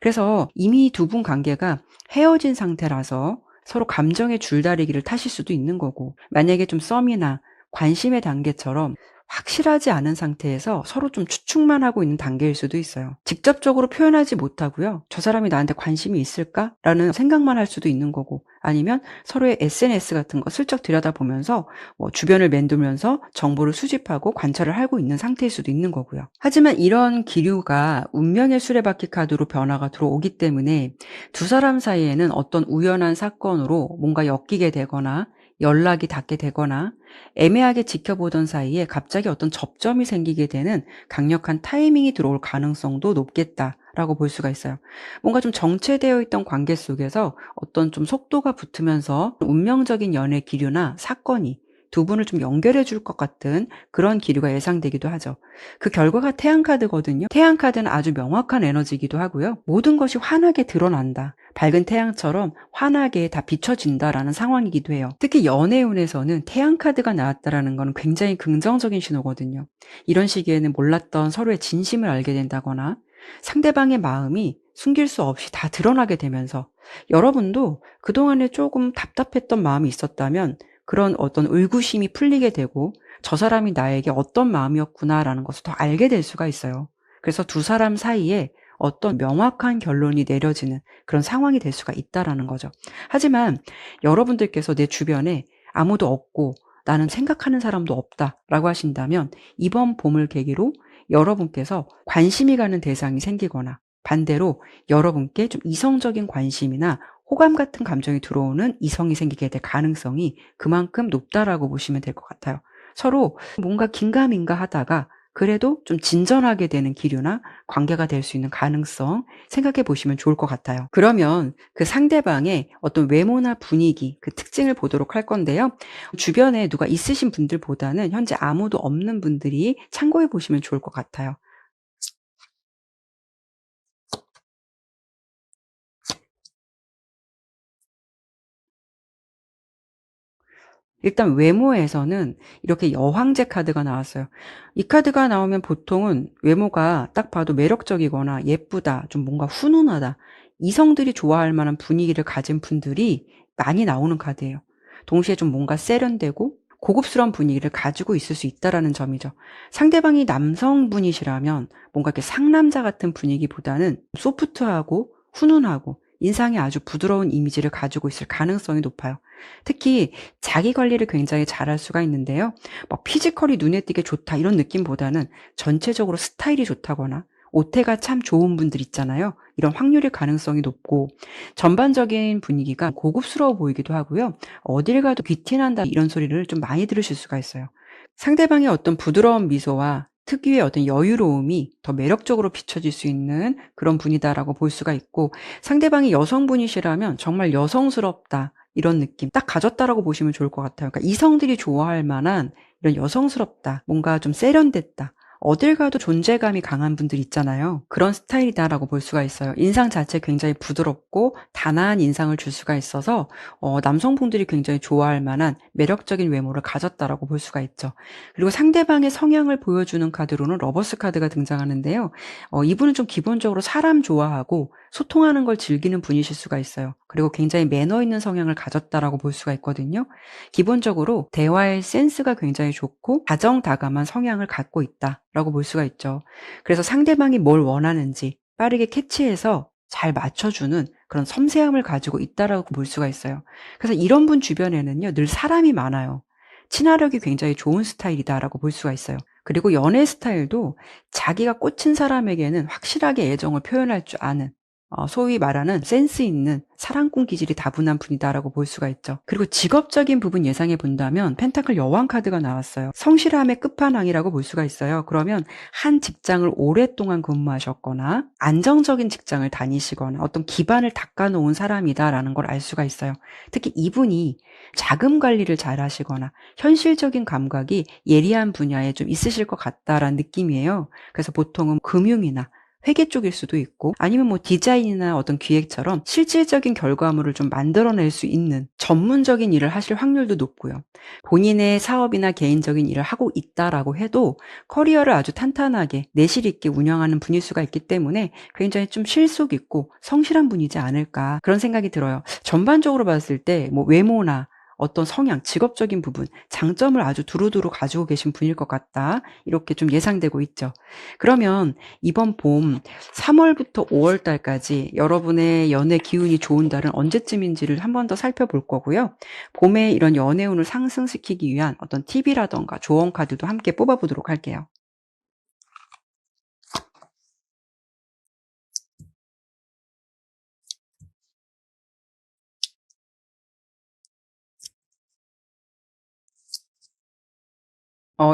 그래서 이미 두 분 관계가 헤어진 상태라서 서로 감정의 줄다리기를 타실 수도 있는 거고, 만약에 좀 썸이나 관심의 단계처럼 확실하지 않은 상태에서 서로 좀 추측만 하고 있는 단계일 수도 있어요. 직접적으로 표현하지 못하고요. 저 사람이 나한테 관심이 있을까? 라는 생각만 할 수도 있는 거고, 아니면 서로의 SNS 같은 거 슬쩍 들여다보면서 주변을 맴돌면서 정보를 수집하고 관찰을 하고 있는 상태일 수도 있는 거고요. 하지만 이런 기류가 운명의 수레바퀴 카드로 변화가 들어오기 때문에 두 사람 사이에는 어떤 우연한 사건으로 뭔가 엮이게 되거나 연락이 닿게 되거나 애매하게 지켜보던 사이에 갑자기 어떤 접점이 생기게 되는 강력한 타이밍이 들어올 가능성도 높겠다라고 볼 수가 있어요. 뭔가 좀 정체되어 있던 관계 속에서 어떤 좀 속도가 붙으면서 운명적인 연애 기류나 사건이 두 분을 좀 연결해 줄 것 같은 그런 기류가 예상되기도 하죠. 그 결과가 태양 카드거든요. 태양 카드는 아주 명확한 에너지이기도 하고요. 모든 것이 환하게 드러난다. 밝은 태양처럼 환하게 다 비춰진다라는 상황이기도 해요. 특히 연애운에서는 태양 카드가 나왔다라는 건 굉장히 긍정적인 신호거든요. 이런 시기에는 몰랐던 서로의 진심을 알게 된다거나 상대방의 마음이 숨길 수 없이 다 드러나게 되면서 여러분도 그동안에 조금 답답했던 마음이 있었다면 그런 어떤 의구심이 풀리게 되고 저 사람이 나에게 어떤 마음이었구나라는 것을 더 알게 될 수가 있어요. 그래서 두 사람 사이에 어떤 명확한 결론이 내려지는 그런 상황이 될 수가 있다라는 거죠. 하지만 여러분들께서 내 주변에 아무도 없고 나는 생각하는 사람도 없다라고 하신다면 이번 봄을 계기로 여러분께서 관심이 가는 대상이 생기거나 반대로 여러분께 좀 이성적인 관심이나 호감 같은 감정이 들어오는 이성이 생기게 될 가능성이 그만큼 높다라고 보시면 될 것 같아요. 서로 뭔가 긴가민가 하다가 그래도 좀 진전하게 되는 기류나 관계가 될 수 있는 가능성 생각해 보시면 좋을 것 같아요. 그러면 그 상대방의 어떤 외모나 분위기, 그 특징을 보도록 할 건데요. 주변에 누가 있으신 분들보다는 현재 아무도 없는 분들이 참고해 보시면 좋을 것 같아요. 일단 외모에서는 이렇게 여황제 카드가 나왔어요. 이 카드가 나오면 보통은 외모가 딱 봐도 매력적이거나 예쁘다, 좀 뭔가 훈훈하다, 이성들이 좋아할 만한 분위기를 가진 분들이 많이 나오는 카드예요. 동시에 좀 뭔가 세련되고 고급스러운 분위기를 가지고 있을 수 있다라는 점이죠. 상대방이 남성분이시라면 뭔가 이렇게 상남자 같은 분위기보다는 소프트하고 훈훈하고 인상이 아주 부드러운 이미지를 가지고 있을 가능성이 높아요. 특히 자기 관리를 굉장히 잘할 수가 있는데요. 막 피지컬이 눈에 띄게 좋다 이런 느낌보다는 전체적으로 스타일이 좋다거나 옷태가 참 좋은 분들 있잖아요. 이런 확률일 가능성이 높고 전반적인 분위기가 고급스러워 보이기도 하고요. 어딜 가도 귀티난다 이런 소리를 좀 많이 들으실 수가 있어요. 상대방의 어떤 부드러운 미소와 특유의 어떤 여유로움이 더 매력적으로 비춰질 수 있는 그런 분이다라고 볼 수가 있고, 상대방이 여성분이시라면 정말 여성스럽다 이런 느낌 딱 가졌다라고 보시면 좋을 것 같아요. 그러니까 이성들이 좋아할 만한 이런 여성스럽다, 뭔가 좀 세련됐다, 어딜 가도 존재감이 강한 분들 있잖아요. 그런 스타일이다라고 볼 수가 있어요. 인상 자체 굉장히 부드럽고 단아한 인상을 줄 수가 있어서 남성분들이 굉장히 좋아할 만한 매력적인 외모를 가졌다라고 볼 수가 있죠. 그리고 상대방의 성향을 보여주는 카드로는 러버스 카드가 등장하는데요. 이분은 좀 기본적으로 사람 좋아하고 소통하는 걸 즐기는 분이실 수가 있어요. 그리고 굉장히 매너 있는 성향을 가졌다라고 볼 수가 있거든요. 기본적으로 대화의 센스가 굉장히 좋고 다정다감한 성향을 갖고 있다라고 볼 수가 있죠. 그래서 상대방이 뭘 원하는지 빠르게 캐치해서 잘 맞춰주는 그런 섬세함을 가지고 있다라고 볼 수가 있어요. 그래서 이런 분 주변에는요, 늘 사람이 많아요. 친화력이 굉장히 좋은 스타일이다라고 볼 수가 있어요. 그리고 연애 스타일도 자기가 꽂힌 사람에게는 확실하게 애정을 표현할 줄 아는, 소위 말하는 센스 있는 사랑꾼 기질이 다분한 분이다라고 볼 수가 있죠. 그리고 직업적인 부분 예상해 본다면 펜타클 여왕 카드가 나왔어요. 성실함의 끝판왕이라고 볼 수가 있어요. 그러면 한 직장을 오랫동안 근무하셨거나 안정적인 직장을 다니시거나 어떤 기반을 닦아놓은 사람이다라는 걸 알 수가 있어요. 특히 이분이 자금 관리를 잘 하시거나 현실적인 감각이 예리한 분야에 좀 있으실 것 같다라는 느낌이에요. 그래서 보통은 금융이나 회계 쪽일 수도 있고 아니면 뭐 디자인이나 어떤 기획처럼 실질적인 결과물을 좀 만들어낼 수 있는 전문적인 일을 하실 확률도 높고요. 본인의 사업이나 개인적인 일을 하고 있다라고 해도 커리어를 아주 탄탄하게 내실 있게 운영하는 분일 수가 있기 때문에 굉장히 좀 실속 있고 성실한 분이지 않을까 그런 생각이 들어요. 전반적으로 봤을 때 뭐 외모나 어떤 성향, 직업적인 부분, 장점을 아주 두루두루 가지고 계신 분일 것 같다. 이렇게 좀 예상되고 있죠. 그러면 이번 봄 3월부터 5월 달까지 여러분의 연애 기운이 좋은 달은 언제쯤인지를 한 번 더 살펴볼 거고요. 봄에 이런 연애 운을 상승시키기 위한 어떤 팁이라던가 조언 카드도 함께 뽑아보도록 할게요.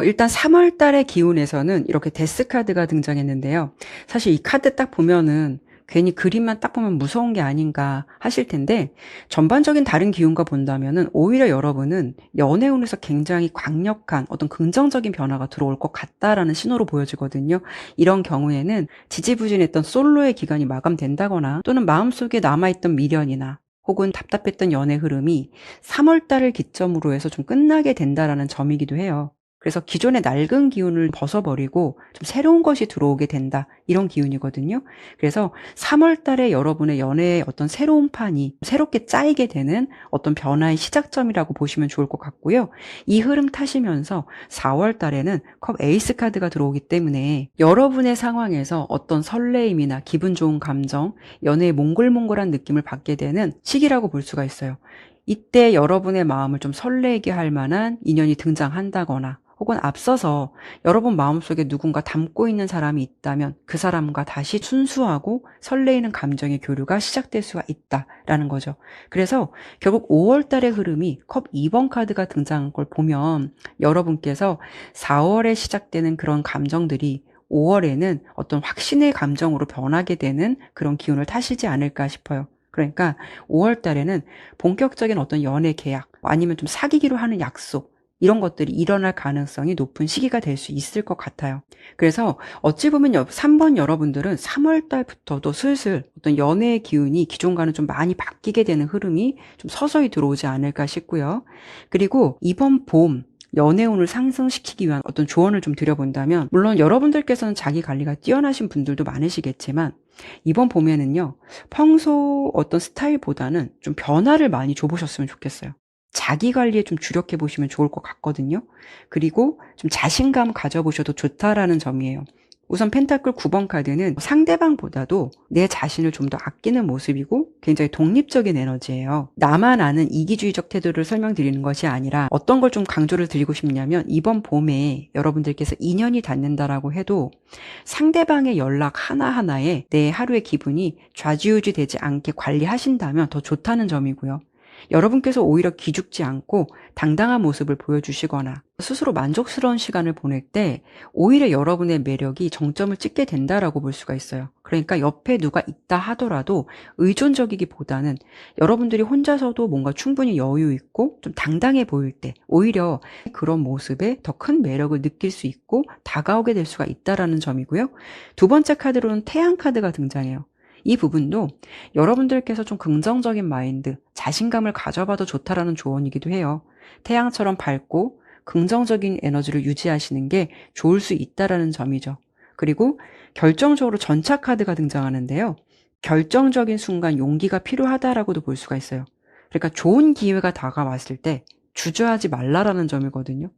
일단 3월 달의 기운에서는 이렇게 데스 카드가 등장했는데요. 사실 이 카드 딱 보면은 괜히 그림만 딱 보면 무서운 게 아닌가 하실 텐데 전반적인 다른 기운과 본다면은 오히려 여러분은 연애운에서 굉장히 강력한 어떤 긍정적인 변화가 들어올 것 같다라는 신호로 보여지거든요. 이런 경우에는 지지부진했던 솔로의 기간이 마감된다거나 또는 마음속에 남아있던 미련이나 혹은 답답했던 연애 흐름이 3월 달을 기점으로 해서 좀 끝나게 된다라는 점이기도 해요. 그래서 기존의 낡은 기운을 벗어버리고 좀 새로운 것이 들어오게 된다. 이런 기운이거든요. 그래서 3월 달에 여러분의 연애의 어떤 새로운 판이 새롭게 짜이게 되는 어떤 변화의 시작점이라고 보시면 좋을 것 같고요. 이 흐름 타시면서 4월 달에는 컵 에이스 카드가 들어오기 때문에 여러분의 상황에서 어떤 설레임이나 기분 좋은 감정, 연애의 몽글몽글한 느낌을 받게 되는 시기라고 볼 수가 있어요. 이때 여러분의 마음을 좀 설레게 할 만한 인연이 등장한다거나 혹은 앞서서 여러분 마음속에 누군가 담고 있는 사람이 있다면 그 사람과 다시 순수하고 설레이는 감정의 교류가 시작될 수가 있다라는 거죠. 그래서 결국 5월 달의 흐름이 컵 2번 카드가 등장한 걸 보면 여러분께서 4월에 시작되는 그런 감정들이 5월에는 어떤 확신의 감정으로 변하게 되는 그런 기운을 타시지 않을까 싶어요. 그러니까 5월 달에는 본격적인 어떤 연애 계약 아니면 좀 사귀기로 하는 약속 이런 것들이 일어날 가능성이 높은 시기가 될 수 있을 것 같아요. 그래서 어찌 보면 3번 여러분들은 3월 달부터도 슬슬 어떤 연애의 기운이 기존과는 좀 많이 바뀌게 되는 흐름이 좀 서서히 들어오지 않을까 싶고요. 그리고 이번 봄 연애운을 상승시키기 위한 어떤 조언을 좀 드려본다면 물론 여러분들께서는 자기 관리가 뛰어나신 분들도 많으시겠지만 이번 봄에는요 평소 어떤 스타일보다는 좀 변화를 많이 줘보셨으면 좋겠어요. 자기 관리에 좀 주력해 보시면 좋을 것 같거든요. 그리고 좀 자신감 가져보셔도 좋다라는 점이에요. 우선 펜타클 9번 카드는 상대방보다도 내 자신을 좀 더 아끼는 모습이고 굉장히 독립적인 에너지예요. 나만 아는 이기주의적 태도를 설명드리는 것이 아니라 어떤 걸 좀 강조를 드리고 싶냐면 이번 봄에 여러분들께서 인연이 닿는다라고 해도 상대방의 연락 하나하나에 내 하루의 기분이 좌지우지 되지 않게 관리하신다면 더 좋다는 점이고요. 여러분께서 오히려 기죽지 않고 당당한 모습을 보여주시거나 스스로 만족스러운 시간을 보낼 때 오히려 여러분의 매력이 정점을 찍게 된다라고 볼 수가 있어요. 그러니까 옆에 누가 있다 하더라도 의존적이기보다는 여러분들이 혼자서도 뭔가 충분히 여유 있고 좀 당당해 보일 때 오히려 그런 모습에 더 큰 매력을 느낄 수 있고 다가오게 될 수가 있다라는 점이고요. 두 번째 카드로는 태양 카드가 등장해요. 이 부분도 여러분들께서 좀 긍정적인 마인드, 자신감을 가져봐도 좋다라는 조언이기도 해요. 태양처럼 밝고 긍정적인 에너지를 유지하시는 게 좋을 수 있다라는 점이죠. 그리고 결정적으로 전차 카드가 등장하는데요. 결정적인 순간 용기가 필요하다라고도 볼 수가 있어요. 그러니까 좋은 기회가 다가왔을 때 주저하지 말라라는 점이거든요.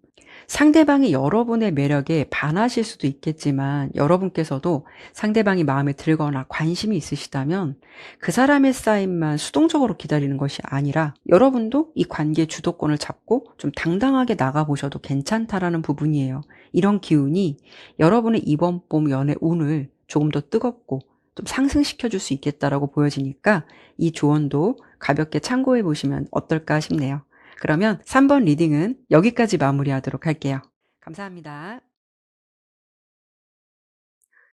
상대방이 여러분의 매력에 반하실 수도 있겠지만 여러분께서도 상대방이 마음에 들거나 관심이 있으시다면 그 사람의 사인만 수동적으로 기다리는 것이 아니라 여러분도 이 관계의 주도권을 잡고 좀 당당하게 나가보셔도 괜찮다라는 부분이에요. 이런 기운이 여러분의 이번 봄 연애 운을 조금 더 뜨겁고 좀 상승시켜 줄 수 있겠다라고 보여지니까 이 조언도 가볍게 참고해 보시면 어떨까 싶네요. 그러면 3번 리딩은 여기까지 마무리하도록 할게요. 감사합니다.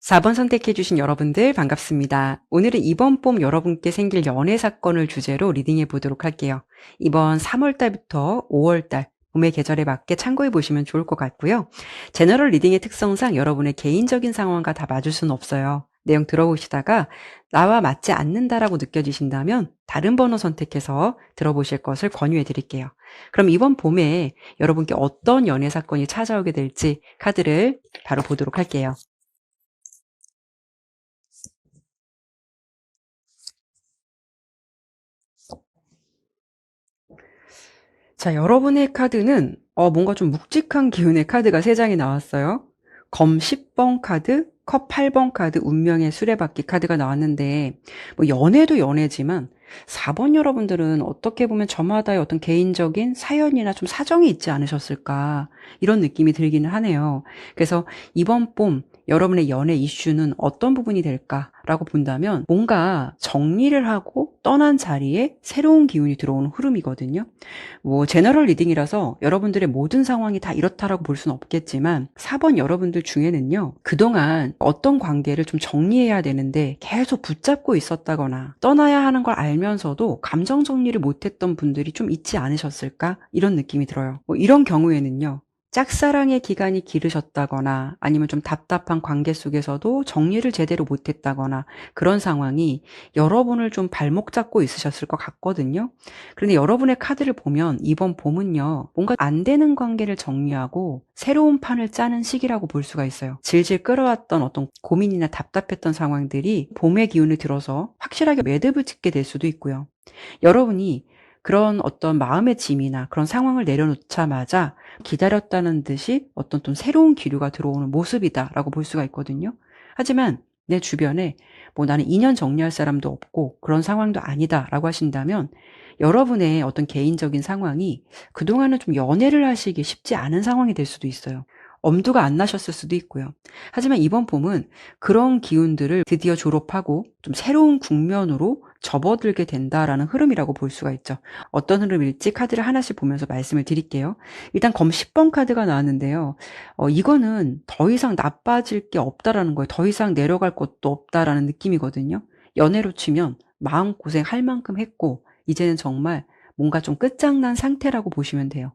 4번 선택해 주신 여러분들 반갑습니다. 오늘은 이번 봄 여러분께 생길 연애 사건을 주제로 리딩해 보도록 할게요. 이번 3월달부터 5월달 봄의 계절에 맞게 참고해 보시면 좋을 것 같고요. 제너럴 리딩의 특성상 여러분의 개인적인 상황과 다 맞을 수는 없어요. 내용 들어보시다가 나와 맞지 않는다라고 느껴지신다면 다른 번호 선택해서 들어보실 것을 권유해 드릴게요. 그럼 이번 봄에 여러분께 어떤 연애 사건이 찾아오게 될지 카드를 바로 보도록 할게요. 자, 여러분의 카드는 뭔가 좀 묵직한 기운의 카드가 3장이 나왔어요. 검 10번 카드, 컵 8번 카드, 운명의 수레바퀴 카드가 나왔는데 뭐 연애도 연애지만 4번 여러분들은 어떻게 보면 저마다의 어떤 개인적인 사연이나 좀 사정이 있지 않으셨을까 이런 느낌이 들기는 하네요. 그래서 이번 봄 여러분의 연애 이슈는 어떤 부분이 될까라고 본다면 뭔가 정리를 하고 떠난 자리에 새로운 기운이 들어오는 흐름이거든요. 뭐 제너럴 리딩이라서 여러분들의 모든 상황이 다 이렇다라고 볼 수는 없겠지만 4번 여러분들 중에는요. 그동안 어떤 관계를 좀 정리해야 되는데 계속 붙잡고 있었다거나 떠나야 하는 걸 알면서도 감정 정리를 못했던 분들이 좀 있지 않으셨을까? 이런 느낌이 들어요. 뭐 이런 경우에는요. 짝사랑의 기간이 길으셨다거나 아니면 좀 답답한 관계 속에서도 정리를 제대로 못했다거나 그런 상황이 여러분을 좀 발목 잡고 있으셨을 것 같거든요. 그런데 여러분의 카드를 보면 이번 봄은요. 뭔가 안 되는 관계를 정리하고 새로운 판을 짜는 시기라고 볼 수가 있어요. 질질 끌어왔던 어떤 고민이나 답답했던 상황들이 봄의 기운을 들어서 확실하게 매듭을 짓게 될 수도 있고요. 여러분이 그런 어떤 마음의 짐이나 그런 상황을 내려놓자마자 기다렸다는 듯이 어떤 좀 새로운 기류가 들어오는 모습이다라고 볼 수가 있거든요. 하지만 내 주변에 뭐 나는 2년 정리할 사람도 없고 그런 상황도 아니다라고 하신다면 여러분의 어떤 개인적인 상황이 그동안은 좀 연애를 하시기 쉽지 않은 상황이 될 수도 있어요. 엄두가 안 나셨을 수도 있고요. 하지만 이번 봄은 그런 기운들을 드디어 졸업하고 좀 새로운 국면으로 접어들게 된다라는 흐름이라고 볼 수가 있죠. 어떤 흐름일지 카드를 하나씩 보면서 말씀을 드릴게요. 일단 검 10번 카드가 나왔는데요. 이거는 더 이상 나빠질 게 없다라는 거예요. 더 이상 내려갈 것도 없다라는 느낌이거든요. 연애로 치면 마음고생 할 만큼 했고 이제는 정말 뭔가 좀 끝장난 상태라고 보시면 돼요.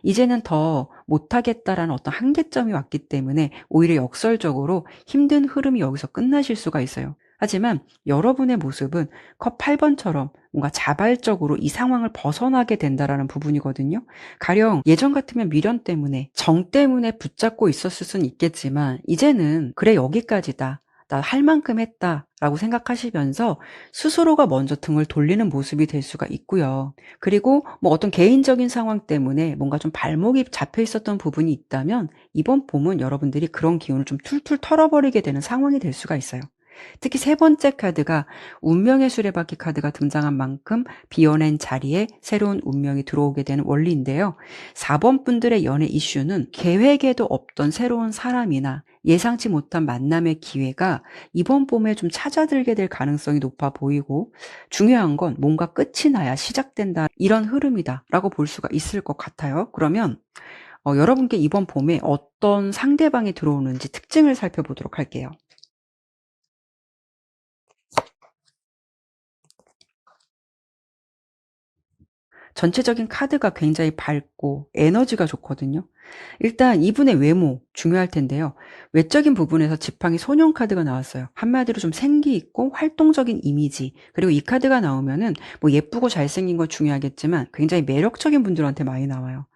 이제는 더 못하겠다라는 어떤 한계점이 왔기 때문에 오히려 역설적으로 힘든 흐름이 여기서 끝나실 수가 있어요. 하지만 여러분의 모습은 컵 8번처럼 뭔가 자발적으로 이 상황을 벗어나게 된다라는 부분이거든요. 가령 예전 같으면 미련 때문에 정 때문에 붙잡고 있었을 수는 있겠지만 이제는 그래 여기까지다. 나 할 만큼 했다라고 생각하시면서 스스로가 먼저 등을 돌리는 모습이 될 수가 있고요. 그리고 뭐 어떤 개인적인 상황 때문에 뭔가 좀 발목이 잡혀 있었던 부분이 있다면 이번 봄은 여러분들이 그런 기운을 좀 툴툴 털어버리게 되는 상황이 될 수가 있어요. 특히 세 번째 카드가 운명의 수레바퀴 카드가 등장한 만큼 비워낸 자리에 새로운 운명이 들어오게 되는 원리인데요. 4번 분들의 연애 이슈는 계획에도 없던 새로운 사람이나 예상치 못한 만남의 기회가 이번 봄에 좀 찾아들게 될 가능성이 높아 보이고, 중요한 건 뭔가 끝이 나야 시작된다, 이런 흐름이다라고 볼 수가 있을 것 같아요. 그러면 여러분께 이번 봄에 어떤 상대방이 들어오는지 특징을 살펴보도록 할게요. 전체적인 카드가 굉장히 밝고 에너지가 좋거든요. 일단 이분의 외모 중요할 텐데요. 외적인 부분에서 지팡이 소년 카드가 나왔어요. 한마디로 좀 생기 있고 활동적인 이미지, 그리고 이 카드가 나오면은 뭐 예쁘고 잘생긴 건 중요하겠지만 굉장히 매력적인 분들한테 많이 나와요.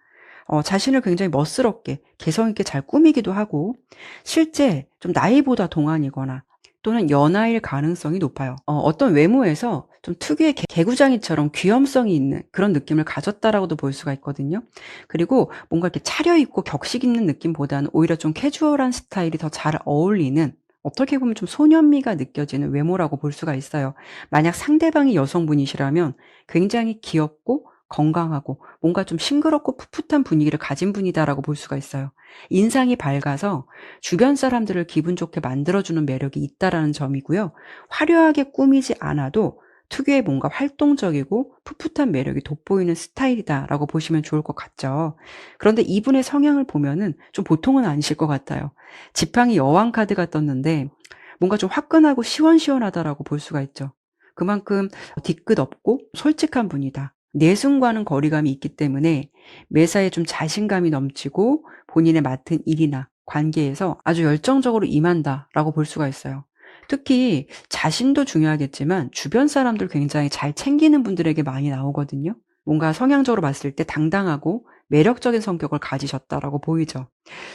자신을 굉장히 멋스럽게 개성 있게 잘 꾸미기도 하고, 실제 좀 나이보다 동안이거나 또는 연하일 가능성이 높아요. 어떤 외모에서 좀 특유의 개구장이처럼 귀염성이 있는 그런 느낌을 가졌다라고도 볼 수가 있거든요. 그리고 뭔가 이렇게 차려입고 격식 있는 느낌보다는 오히려 좀 캐주얼한 스타일이 더 잘 어울리는, 어떻게 보면 좀 소년미가 느껴지는 외모라고 볼 수가 있어요. 만약 상대방이 여성분이시라면 굉장히 귀엽고 건강하고 뭔가 좀 싱그럽고 풋풋한 분위기를 가진 분이다라고 볼 수가 있어요. 인상이 밝아서 주변 사람들을 기분 좋게 만들어주는 매력이 있다라는 점이고요. 화려하게 꾸미지 않아도 특유의 뭔가 활동적이고 풋풋한 매력이 돋보이는 스타일이다라고 보시면 좋을 것 같죠. 그런데 이분의 성향을 보면은 좀 보통은 아니실 것 같아요. 지팡이 여왕 카드가 떴는데 뭔가 좀 화끈하고 시원시원하다라고 볼 수가 있죠. 그만큼 뒤끝 없고 솔직한 분이다. 내숭과는 거리감이 있기 때문에 매사에 좀 자신감이 넘치고 본인의 맡은 일이나 관계에서 아주 열정적으로 임한다라고 볼 수가 있어요. 특히 자신도 중요하겠지만 주변 사람들 굉장히 잘 챙기는 분들에게 많이 나오거든요. 뭔가 성향적으로 봤을 때 당당하고 매력적인 성격을 가지셨다라고 보이죠.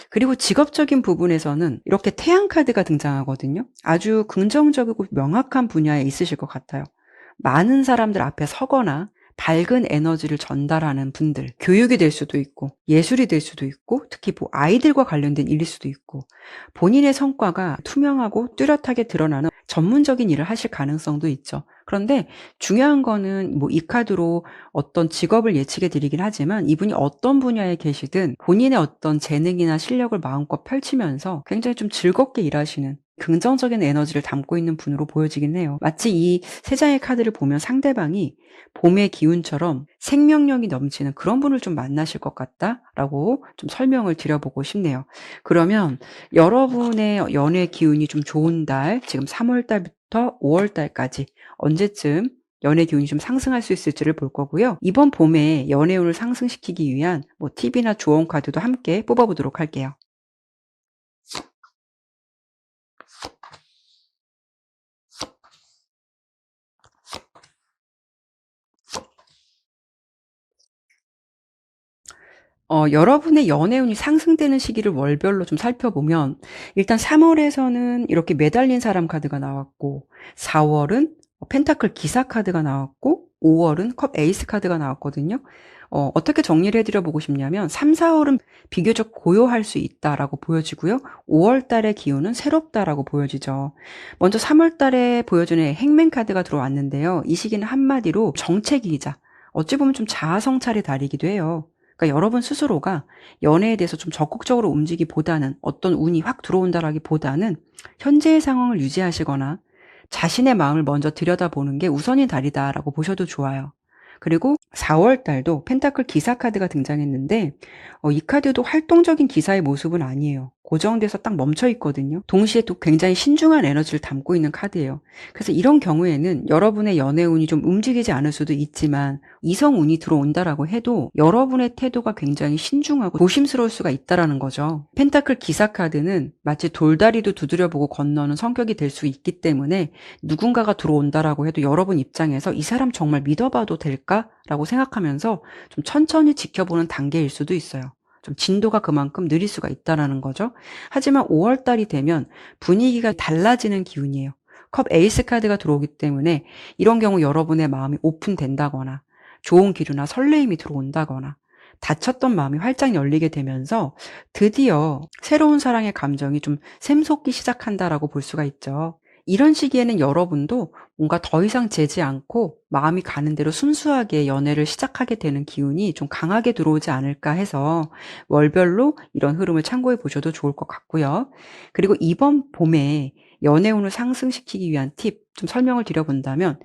그리고 직업적인 부분에서는 이렇게 태양 카드가 등장하거든요. 아주 긍정적이고 명확한 분야에 있으실 것 같아요. 많은 사람들 앞에 서거나 밝은 에너지를 전달하는 분들, 교육이 될 수도 있고 예술이 될 수도 있고 특히 뭐 아이들과 관련된 일일 수도 있고, 본인의 성과가 투명하고 뚜렷하게 드러나는 전문적인 일을 하실 가능성도 있죠. 그런데 중요한 거는 뭐 이 카드로 어떤 직업을 예측해 드리긴 하지만 이분이 어떤 분야에 계시든 본인의 어떤 재능이나 실력을 마음껏 펼치면서 굉장히 좀 즐겁게 일하시는 긍정적인 에너지를 담고 있는 분으로 보여지긴 해요. 마치 이 세 장의 카드를 보면 상대방이 봄의 기운처럼 생명력이 넘치는 그런 분을 좀 만나실 것 같다라고 좀 설명을 드려보고 싶네요. 그러면 여러분의 연애 기운이 좀 좋은 달, 지금 3월 달부터 5월 달까지 언제쯤 연애 기운이 좀 상승할 수 있을지를 볼 거고요. 이번 봄에 연애운을 상승시키기 위한 뭐 팁이나 조언 카드도 함께 뽑아보도록 할게요. 여러분의 연애운이 상승되는 시기를 월별로 좀 살펴보면, 일단 3월에서는 이렇게 매달린 사람 카드가 나왔고, 4월은 펜타클 기사 카드가 나왔고, 5월은 컵 에이스 카드가 나왔거든요. 어떻게 정리를 해드려 보고 싶냐면 3, 4월은 비교적 고요할 수 있다라고 보여지고요. 5월 달의 기운은 새롭다라고 보여지죠. 먼저 3월 달에 보여주는 행맨 카드가 들어왔는데요. 이 시기는 한마디로 정체기이자 어찌 보면 좀 자아성찰의 달이기도 해요. 그러니까 여러분 스스로가 연애에 대해서 좀 적극적으로 움직이기보다는, 어떤 운이 확 들어온다라기보다는 현재의 상황을 유지하시거나 자신의 마음을 먼저 들여다보는 게 우선인 달이다라고 보셔도 좋아요. 그리고 4월 달도 펜타클 기사 카드가 등장했는데 이 카드도 활동적인 기사의 모습은 아니에요. 고정돼서 딱 멈춰 있거든요. 동시에 또 굉장히 신중한 에너지를 담고 있는 카드예요. 그래서 이런 경우에는 여러분의 연애운이 좀 움직이지 않을 수도 있지만 이성운이 들어온다라고 해도 여러분의 태도가 굉장히 신중하고 조심스러울 수가 있다라는 거죠. 펜타클 기사 카드는 마치 돌다리도 두드려보고 건너는 성격이 될 수 있기 때문에 누군가가 들어온다라고 해도 여러분 입장에서 이 사람 정말 믿어봐도 될까라고 생각하면서 좀 천천히 지켜보는 단계일 수도 있어요. 좀 진도가 그만큼 느릴 수가 있다라는 거죠. 하지만 5월 달이 되면 분위기가 달라지는 기운이에요. 컵 에이스 카드가 들어오기 때문에 이런 경우 여러분의 마음이 오픈된다거나 좋은 기류나 설레임이 들어온다거나 닫혔던 마음이 활짝 열리게 되면서 드디어 새로운 사랑의 감정이 좀 샘솟기 시작한다라고 볼 수가 있죠. 이런 시기에는 여러분도 뭔가 더 이상 재지 않고 마음이 가는 대로 순수하게 연애를 시작하게 되는 기운이 좀 강하게 들어오지 않을까 해서 월별로 이런 흐름을 참고해 보셔도 좋을 것 같고요. 그리고 이번 봄에 연애운을 상승시키기 위한 팁 좀 설명을 드려본다면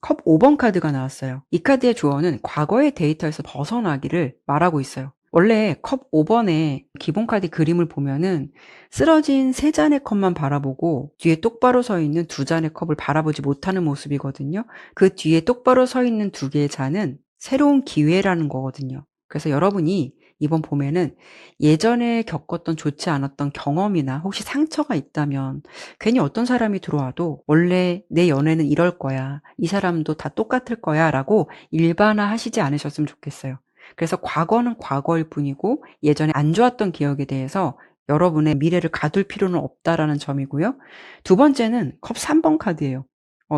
컵 5번 카드가 나왔어요. 이 카드의 조언은 과거의 데이터에서 벗어나기를 말하고 있어요. 원래 컵 5번의 기본 카드 그림을 보면은 쓰러진 세 잔의 컵만 바라보고 뒤에 똑바로 서 있는 두 잔의 컵을 바라보지 못하는 모습이거든요. 그 뒤에 똑바로 서 있는 두 개의 잔은 새로운 기회라는 거거든요. 그래서 여러분이 이번 봄에는 예전에 겪었던 좋지 않았던 경험이나 혹시 상처가 있다면 괜히 어떤 사람이 들어와도 원래 내 연애는 이럴 거야. 이 사람도 다 똑같을 거야. 라고 일반화하시지 않으셨으면 좋겠어요. 그래서 과거는 과거일 뿐이고 예전에 안 좋았던 기억에 대해서 여러분의 미래를 가둘 필요는 없다라는 점이고요. 두 번째는 컵 3번 카드예요.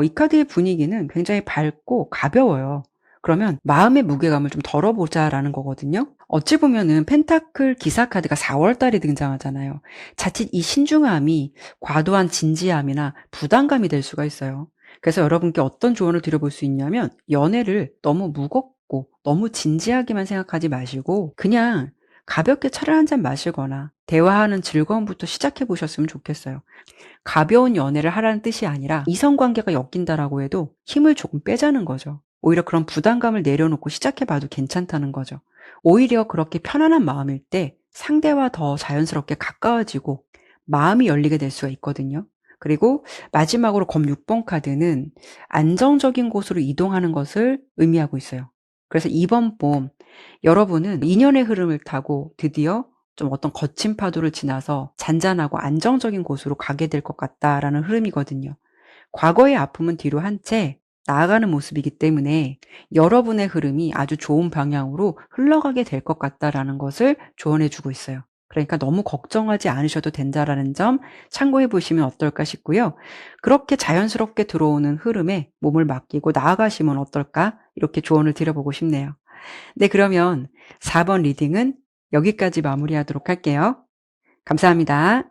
이 카드의 분위기는 굉장히 밝고 가벼워요. 그러면 마음의 무게감을 좀 덜어보자라는 거거든요. 어찌 보면은 펜타클 기사 카드가 4월 달에 등장하잖아요. 자칫 이 신중함이 과도한 진지함이나 부담감이 될 수가 있어요. 그래서 여러분께 어떤 조언을 드려볼 수 있냐면 연애를 너무 무겁고 너무 진지하게만 생각하지 마시고 그냥 가볍게 차를 한 잔 마시거나 대화하는 즐거움부터 시작해 보셨으면 좋겠어요. 가벼운 연애를 하라는 뜻이 아니라 이성관계가 엮인다라고 해도 힘을 조금 빼자는 거죠. 오히려 그런 부담감을 내려놓고 시작해 봐도 괜찮다는 거죠. 오히려 그렇게 편안한 마음일 때 상대와 더 자연스럽게 가까워지고 마음이 열리게 될 수가 있거든요. 그리고 마지막으로 검 6번 카드는 안정적인 곳으로 이동하는 것을 의미하고 있어요. 그래서 이번 봄 여러분은 인연의 흐름을 타고 드디어 좀 어떤 거친 파도를 지나서 잔잔하고 안정적인 곳으로 가게 될 것 같다라는 흐름이거든요. 과거의 아픔은 뒤로 한 채 나아가는 모습이기 때문에 여러분의 흐름이 아주 좋은 방향으로 흘러가게 될 것 같다라는 것을 조언해 주고 있어요. 그러니까 너무 걱정하지 않으셔도 된다라는 점 참고해 보시면 어떨까 싶고요. 그렇게 자연스럽게 들어오는 흐름에 몸을 맡기고 나아가시면 어떨까? 이렇게 조언을 드려보고 싶네요. 네, 그러면 4번 리딩은 여기까지 마무리하도록 할게요. 감사합니다.